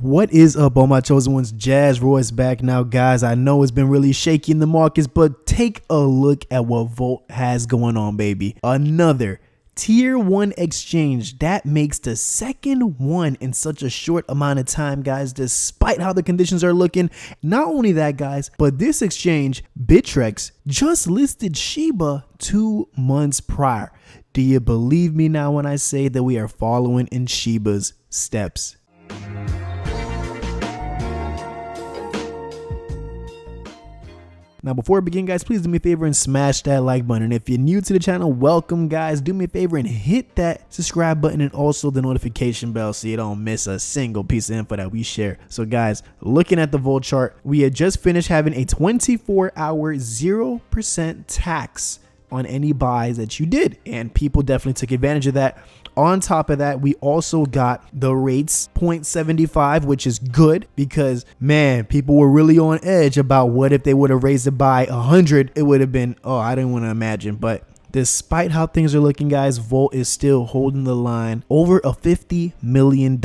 What is up, all my chosen ones? Jazz Royce back now, guys. I know it's been really shaky in the markets, but take a look at what Volt has going on, baby. Another tier 1 exchange that makes the second one in such a short amount of time, guys, despite how the conditions are looking. Not only that, guys, but this exchange, Bittrex, just listed Shiba 2 months prior. Do you believe me now when I say that we are following in Shiba's steps? Now, before we begin, guys, please do me a favor and smash that like button. If you're new to the channel, welcome, guys. Do me a favor and hit that subscribe button and also the notification bell so you don't miss a single piece of info that we share. So, guys, looking at the Volt chart, we had just finished having a 24-hour 0% tax on any buys that you did, and people definitely took advantage of that. On top of that, we also got the rates 0.75, which is good because, man, people were really on edge about what if they would have raised it by 100. It would have been, oh, I didn't want to imagine. But despite how things are looking, guys, Volt is still holding the line over a $50 million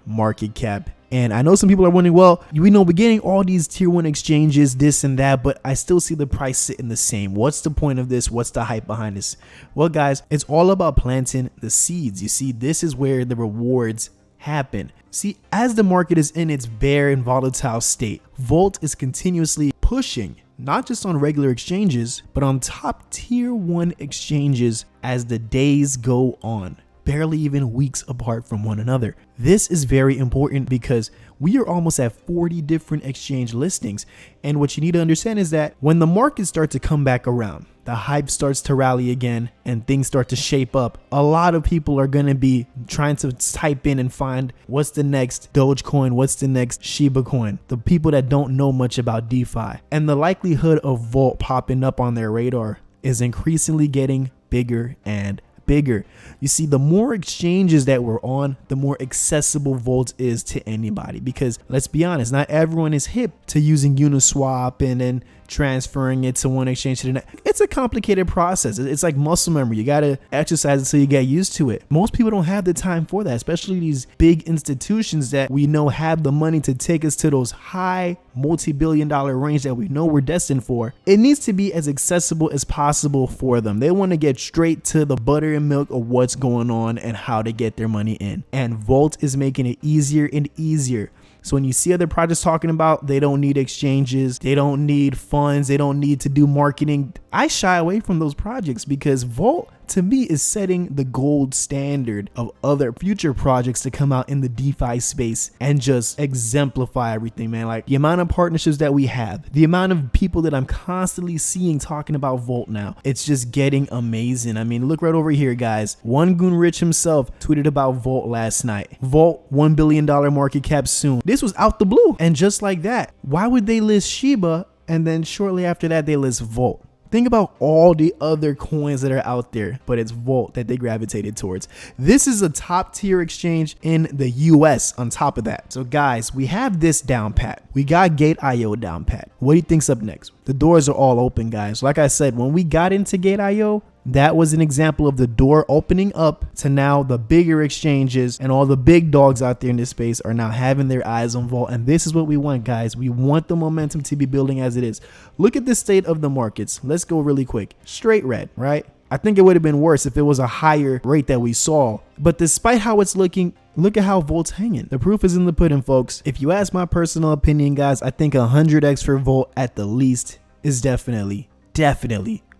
market cap. And I know some people are wondering, well, we know we're getting all these tier 1 exchanges, this and that, but I still see the price sitting the same. What's the point of this? What's the hype behind this? Well, guys, it's all about planting the seeds. You see, this is where the rewards happen. See, as the market is in its bear and volatile state, Volt is continuously pushing, not just on regular exchanges, but on top tier 1 exchanges as the days go on, barely even weeks apart from one another. This is very important because we are almost at 40 different exchange listings. And what you need to understand is that when the markets start to come back around, the hype starts to rally again and things start to shape up, a lot of people are going to be trying to type in and find what's the next Dogecoin, what's the next Shiba coin, the people that don't know much about DeFi. And the likelihood of Volt popping up on their radar is increasingly getting bigger and bigger. You see, the more exchanges that we're on, the more accessible Volt is to anybody, because let's be honest, not everyone is hip to using Uniswap and then transferring it to one exchange to the next. It's a complicated process. It's like muscle memory. You got to exercise it so you get used to it. Most people don't have the time for that, especially these big institutions that we know have the money to take us to those high multi-billion-dollar range that we know we're destined for. It needs to be as accessible as possible for them. They want to get straight to the butter and milk of what's going on and how to get their money in. And Volt is making it easier and easier. So when you see other projects talking about they don't need exchanges, they don't need funds, they don't need to do marketing, I shy away from those projects because Volt, to me, is setting the gold standard of other future projects to come out in the DeFi space and just exemplify everything, man. Like the amount of partnerships that we have, the amount of people that I'm constantly seeing talking about Volt now, it's just getting amazing. I mean, look right over here, guys. One Goon Rich himself tweeted about Volt last night. Volt, $1 billion market cap soon. This was out the blue. And just like that, why would they list Shiba and then shortly after that they list Volt? Think about all the other coins that are out there, but it's Volt that they gravitated towards. This is a top tier exchange in the US on top of that. So guys, we have this down pat. We got Gate.io down pat. What do you think's up next? The doors are all open, guys. Like I said, when we got into Gate.io, that was an example of the door opening up to now the bigger exchanges, and all the big dogs out there in this space are now having their eyes on Volt. And this is what we want, guys. We want the momentum to be building as it is. Look at the state of the markets. Let's go really quick. Straight red, right? I think it would have been worse if it was a higher rate that we saw. But despite how it's looking, look at how Volt's hanging. The proof is in the pudding, folks. If you ask my personal opinion, guys, I think 100x for Volt at the least is definitely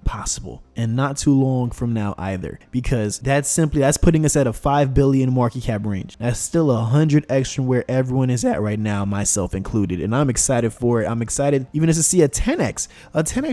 possible, and not too long from now either, because that's putting us at a 5 billion market cap range. That's still 100x from where everyone is at right now, myself included, and I'm excited for it. I'm excited even just to see a 10x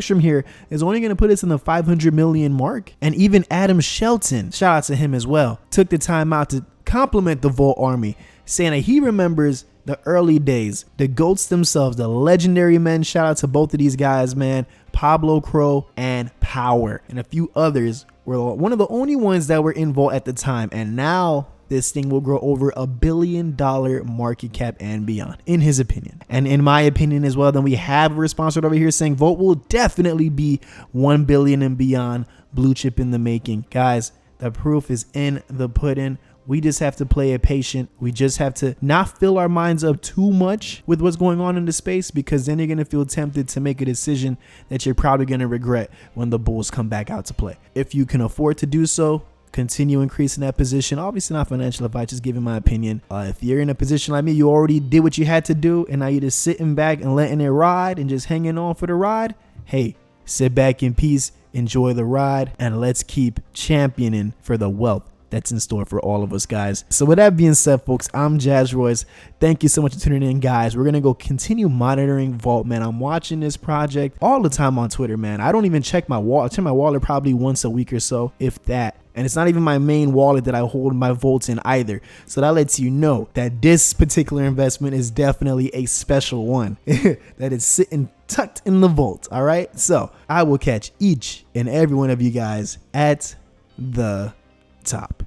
from here is only going to put us in the 500 million mark. And even Adam Shelton, shout out to him as well, took the time out to compliment the Volt army, saying that he remembers the early days, the GOATs themselves, the legendary men. Shout out to both of these guys, man. Pablo Crow and Power and a few others were one of the only ones that were in Volt at the time. And now this thing will grow over $1 billion market cap and beyond, in his opinion. And in my opinion as well, then we have a sponsor over here saying Volt will definitely be 1 billion and beyond, blue chip in the making. Guys, the proof is in the pudding. We just have to play it patient. We just have to not fill our minds up too much with what's going on in the space, because then you're going to feel tempted to make a decision that you're probably going to regret when the Bulls come back out to play. If you can afford to do so, continue increasing that position. Obviously not financial advice, just giving my opinion. If you're in a position like me, you already did what you had to do and now you're just sitting back and letting it ride and just hanging on for the ride. Hey, sit back in peace, enjoy the ride, and let's keep championing for the wealth that's in store for all of us, guys. So with that being said, folks, I'm Jazz Royce. Thank you so much for tuning in, guys. We're gonna go continue monitoring Vault, man. I'm watching this project all the time on Twitter, man. I don't even check my wallet. I check my wallet probably once a week or so, if that. And it's not even my main wallet that I hold my vaults in either. So that lets you know that this particular investment is definitely a special one that is sitting tucked in the vault. All right. So I will catch each and every one of you guys at the top.